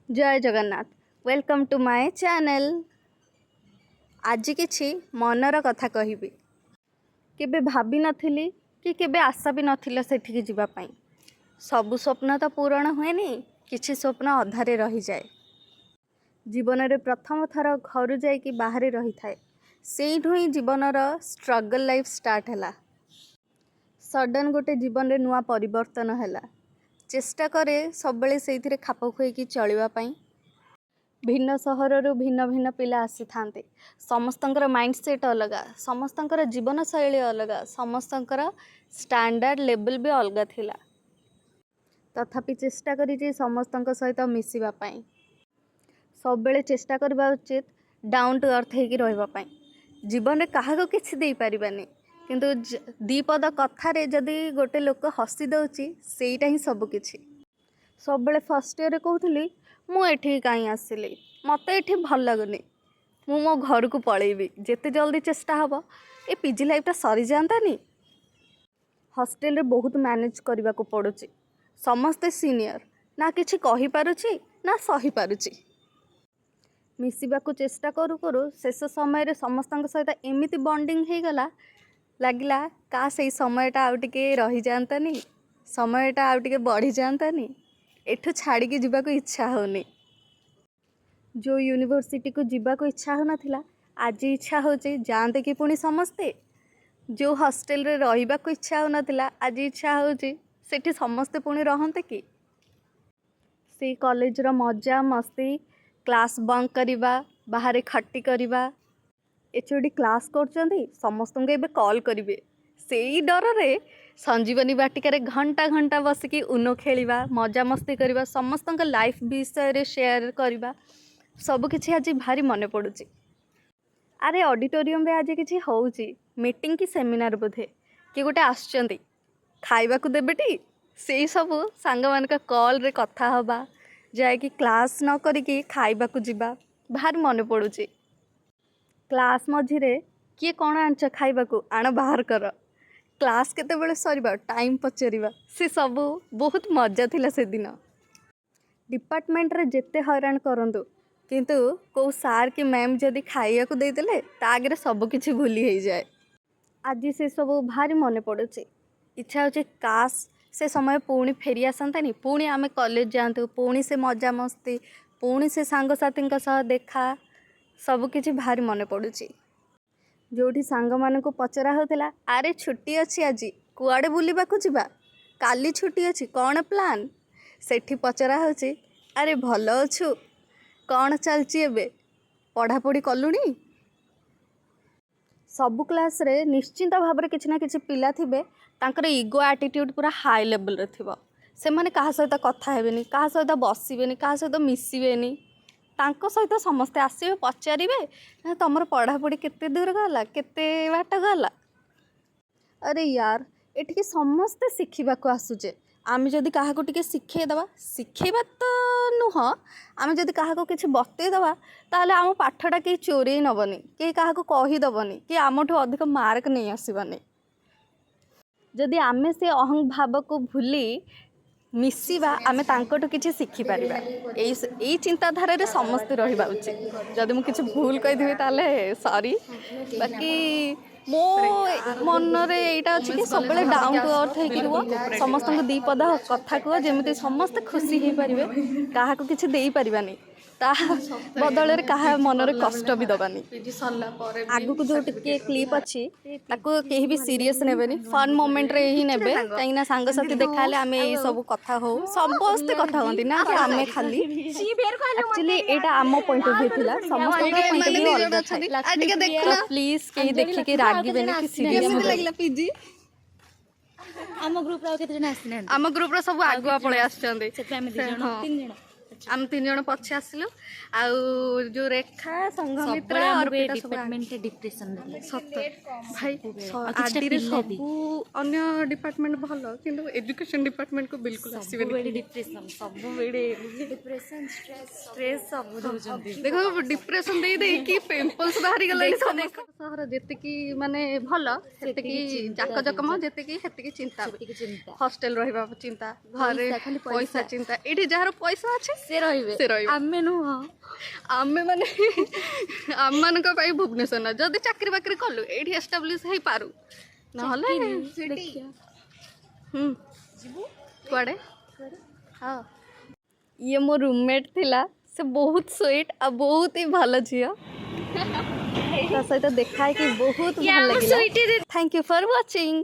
जय Jagannath. Welcome to my channel. आज किछि मनर कथा कहबी। केबे भाभी नथिली कि केबे आशा भी नथिला सेठिकी जिबा पई। सबु स्वप्न तो पूरण हुएनी, किछि स्वप्न अधारे रही जाए। जीवन रे प्रथम थर घर जाइकी बाहर रही थाए, सेठु ही जीवनर स्ट्रगल लाइफ स्टार्ट हैला। सडन गोटे जीवन रे नुआ परिवर्तन हैला। चेष्टा करे सबले सेइथिरे खाप खुएकी चलिबा पई। भिन्न सहररू भिन्न भिन्न पिला आसी थांते। समस्तंकर माइंडसेट अलगा, समस्तंकर जीवन शैली अलगा, समस्तंकर स्टैंडर्ड लेवल भी अलगा थिला। तथापि चेष्टा करी समस्तंक सहित मिसिबा पई। सबले चेष्टा करबा उचित डाउन टू अर्थ हेकी रहबा पई। जीवन रे काहाको किछि देई परिबानी, किंतु दीपद कथारे जदि गोटे लोक हसी दउची सेईटा ही सब किछि। सबले फर्स्ट ईयर रे कहूली मु एठी काई आसिली, मते एठी भल लागुनी, मु मो घर को पळेबी, जेते जल्दी चेष्टा हबो ए पीजी लाइफटा सरी जानतानी। हॉस्टल रे बहुत मैनेज करबा को पड़ुची। समस्ते सीनियर, ना किछि कहि पारुची ना सही पारुची। मिसिबा को चेष्टा करू करू शेष समय रे समस्तंक सहित एमिति बॉन्डिंग हे गला, लागिला का सेई समयटा आउ टिके रही जानतानी, समयटा आउ टिके बढ़ी जानतानी। एठू छाड़ी के जीवा को इच्छा होनी। जो यूनिवर्सिटी को जीवा को इच्छा हो नथिला, आज इच्छा होची जानते कि पुणी समस्ते। जो हॉस्टल रे रहिबा को इच्छा हो नथिला, आज इच्छा होची सेठी समस्ते पुणी रहंते कि। से कॉलेज रो मजा मस्ती, क्लास बंक करिबा, बाहर खट्टी करिबा। एचओडी क्लास करचंदी, समस्तंगे एबे कॉल करिवे। सेई डर रे संजीवनी बाटिका घंटा घंटा बसिकी उनो खेलिबा, मजा मस्ती करिबा, समस्तंक लाइफ विषय रे शेयर करिबा, सब किछि आज भारी मने पड़ुची। अरे ऑडिटोरियम रे आज किछि होउची, मीटिंग की सेमिनार बोधे कि गोटे आछंती खाइबा को देबेटी, सेई सब सांग मानका कॉल रे कथा हबा, जाय कि क्लास न करिकी खाइबा को जिबा, भारी मने पड़ुची। क्लास मझिरे किए कौन आंच खाइबा को आण बाहर कर, क्लास केते बेले सरीबा टाइम पचारिबा, से सब बहुत मजा थिला से दिन। डिपार्टमेंट रे जेते हैरान करंतु, किंतु को सार कि मैम जदि खाइया को देदेले ता आगे सब किछि भूली हो जाए। आज से सब भारी मने पड़ुची। इच्छा होची काश से समय पुणी फेरी आसंतानी, पुणी आमे कॉलेज जातु, पुणी से मजा मस्ती, पुणी से सांगसाथी सह देखा, सब किछि भारी मने पड़ुची। जोठी सांग मान को पचरा होतिला, अरे छुट्टी अच्छी आज कुआडे बुलिबा को जिबा, काली छुट्टी अच्छी कौन प्लान, सेठी पचरा होची अरे भल अछु, कौन चलची एबे, पढ़ापढ़ी कलुनी। सबु क्लास रे निश्चिंत भाव में किछि ना किछि पिला थिबे, तांकर इगो एटीट्यूड पूरा हाई लेवल रे थिबो। से माने कहा सहित कथा हेबेनी, कहा सहित बसिबेनी, कहा सहित मिसिबेनी। तांको सहित समस्ते आसबे पचारे तुम पढ़ापढ़ी केते दूर गला, केते बाट गला। अरे यार एठिके समस्ते शिखा को आसुचे, आमे जदि काहाको टिके शिखेदबा, शिखेबा तो नुह, आमे जदि काहाको किछि बतेदबा ताहले आम पाठटा के चोरी नबनी, के काहाको कहीदबनी, कि आमठू अधिक मार्क नहीं आसबानी। जदि आमे से अहं भाव को भूली मिसिबा, आमे तांकोटू किछि शिखि पारिबा। एई चिंताधारा रे समस्त रहिबा उचित। जदि मु किछि भूल कहि देबे ताले सॉरी, बाकी मो मन रे एटा अछि कि सबले डाउन टू अर्थ हेकि रुओ, समस्त को दी पद कथा को जेमिति समस्त खुशी हे परिबे, काहा को किछि देई परिबानी, ता बदल रे काहा मन रे कष्ट भी दबानी। आगु को जो टिके क्लिप अछि ताको केही भी सीरियस नेबेनी, फन मोमेंट रे ही नेबे, काइना सांग साथी देखाले आमे ए सब कथा हो, समस्त कथा होंती ना कि आमे खाली। Actually Etah Amo point of view थिला, समस्त को पॉइंट ऑफ व्यू अलग थाए। आटिके देखला प्लीज केही देखि के रागिबेनी कि सीरियस हो लागला। पीजी आम ग्रुप रा केते जण आसिना, आम ग्रुप रा सब आगुआ पळे आछंती, सेते आमे 2 जण 3 जण आम 3 जण पछे आसिलु। आ जो रेखा संघमित्रा और डिपार्टमेंट डिप्रेशन सत भाई आदि रे सब अन्य डिपार्टमेंट भलो, किंतु एजुकेशन डिपार्टमेंट को बिल्कुल आसीबे बेडी डिप्रेशन, सब बेडी डिप्रेशन स्ट्रेस सब दोजंती। देखो डिप्रेशन दे दे कि पिंपल्स बाहरी गले सब। शहर जेते की माने भलो, सेते की जाक जकम, जेते की हेते की चिंता, हॉस्टल रहबा चिंता, घरे पैसा चिंता। एठी जहार पैसा अछि से रहिबे से रहिबे। आमे नुह आमे माने आम मानक पाई भुवनेश्वर ना जदि चाकरी बाकरी कलु एठी एस्टाब्लिश हे पारू नहले देखिया कुआड़े हाँ ये मो रूममेट थिला से बहुत स्वीट आ बहुत ही भल झियो ता सहित देखा है कि बहुत भल लगिला। Thank you for watching.